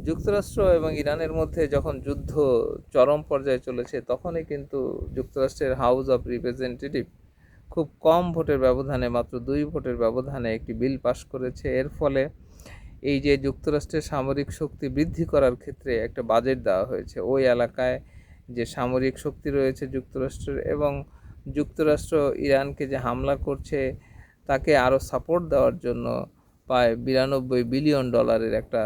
যুক্তরাষ্ট্র এবং ইরানের মধ্যে যখন যুদ্ধ চরম পর্যায়ে চলেছে, তখনই কিন্তু যুক্তরাষ্ট্রের হাউস অব রিপ্রেজেন্টেটিভ খুব কম ভোটের ব্যবধানে, মাত্র 2 ভোটের ব্যবধানে একটি বিল পাশ করেছে। এর ফলে এই যে যুক্তরাষ্ট্রের সামরিক শক্তি বৃদ্ধি করার ক্ষেত্রে একটা বাজেট দেওয়া হয়েছে। ওই এলাকায় যে সামরিক শক্তি রয়েছে যুক্তরাষ্ট্রের, এবং যুক্তরাষ্ট্র ইরানকে যে হামলা করছে তাকে আরও সাপোর্ট দেওয়ার জন্য প্রায় $92 বিলিয়ন একটা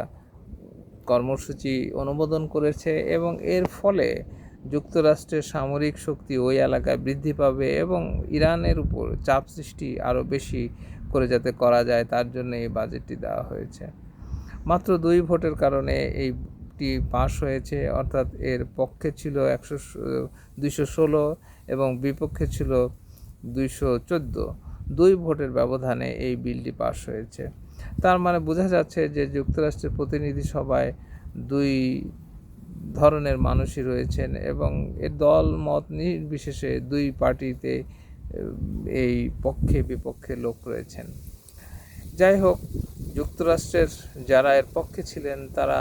কর্মসূচি অনুমোদন করেছে, এবং এর ফলে যুক্তরাষ্ট্রের সামরিক শক্তি ওই এলাকায় বৃদ্ধি পাবে এবং ইরানের উপর চাপ সৃষ্টি আরও বেশি করে যাতে করা যায়, তার জন্য এই বাজেটটি দেওয়া হয়েছে। মাত্র 2 ভোটের কারণে এইটি পাশ হয়েছে, অর্থাৎ এর পক্ষে ছিল 216 এবং বিপক্ষে ছিল 214। 2 ভোটের ব্যবধানে এই বিলটি পাশ হয়েছে। তার মানে বোঝা যাচ্ছে যে যুক্তরাষ্ট্রের প্রতিনিধি সভায় 2 ধরনের মানুষই রয়েছেন, এবং এর দল মত নির্বিশেষে 2 পার্টিতে এই পক্ষে বিপক্ষে লোক রয়েছেন। যাই হোক, যুক্তরাষ্ট্রের যারা এর পক্ষে ছিলেন তারা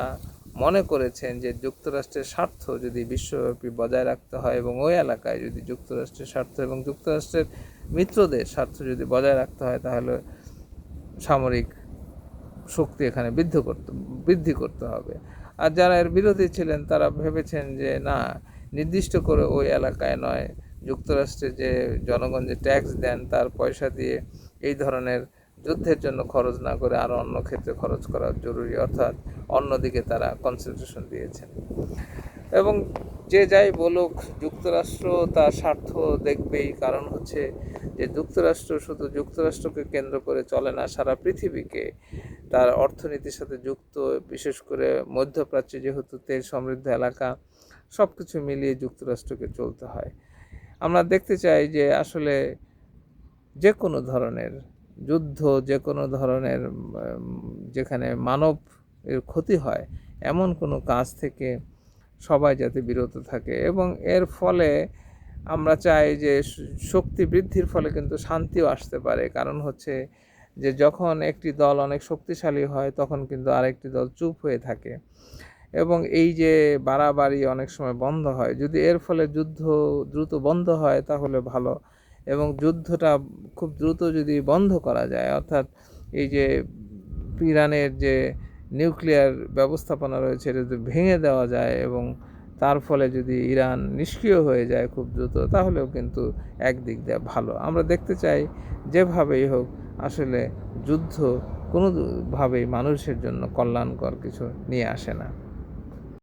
মনে করেছেন যে যুক্তরাষ্ট্রের স্বার্থ যদি বিশ্বব্যাপী বজায় রাখতে হয়, এবং ওই এলাকায় যদি যুক্তরাষ্ট্রের স্বার্থ এবং যুক্তরাষ্ট্রের মিত্রদের স্বার্থ যদি বজায় রাখতে হয়, তাহলে সামরিক শক্তি এখানে বৃদ্ধি করতে হবে। আর যারা এর বিরোধী ছিলেন তারা ভেবেছেন যে না, নির্দিষ্ট করে ওই এলাকায় নয়, যুক্তরাষ্ট্রে যে জনগণ যে ট্যাক্স দেন তার পয়সা দিয়ে এই ধরনের যুদ্ধের জন্য খরচ না করে আরও অন্য ক্ষেত্রে খরচ করা জরুরি, অর্থাৎ অন্যদিকে তারা কনসেন্ট্রেশন দিয়েছেন। এবং যে যাই বলুক, যুক্তরাষ্ট্র তার স্বার্থ দেখবেই, কারণ হচ্ছে যে যুক্তরাষ্ট্র শুধু যুক্তরাষ্ট্রকে কেন্দ্র করে চলে না, সারা পৃথিবীকে তার অর্থনীতির সাথে যুক্ত। বিশেষ করে মধ্যপ্রাচ্যে যেহেতু তেল সমৃদ্ধ এলাকা, সব কিছু মিলিয়ে যুক্তরাষ্ট্রকে চলতে হয়। আমরা দেখতে চাই যে আসলে যে কোনো ধরনের যুদ্ধ, যে কোনো ধরনের যেখানে মানব এর ক্ষতি হয়, এমন কোনো কাজ থেকে সবাই যাতে বিরত থাকে, এবং এর ফলে আমরা চাই যে শক্তি বৃদ্ধির ফলে কিন্তু শান্তিও আসতে পারে। কারণ হচ্ছে যে যখন একটি দল অনেক শক্তিশালী হয়, তখন কিন্তু আরেকটি দল চুপ হয়ে থাকে, এবং এই যে বাড়াবাড়ি অনেক সময় বন্ধ হয়। যদি এর ফলে যুদ্ধ দ্রুত বন্ধ হয় তাহলে ভালো, এবং যুদ্ধটা খুব দ্রুত যদি বন্ধ করা যায়, অর্থাৎ এই যে ইরানের যে নিউক্লিয়ার ব্যবস্থাপনা রয়েছে এটা যদি ভেঙে দেওয়া যায় এবং তার ফলে যদি ইরান নিষ্ক্রিয় হয়ে যায় খুব দ্রুত, তাহলেও কিন্তু একদিক দিয়ে ভালো। আমরা দেখতে চাই যেভাবেই হোক আসলে যুদ্ধ কোনোভাবেই মানুষের জন্য কল্যাণকর কিছু নিয়ে আসে না।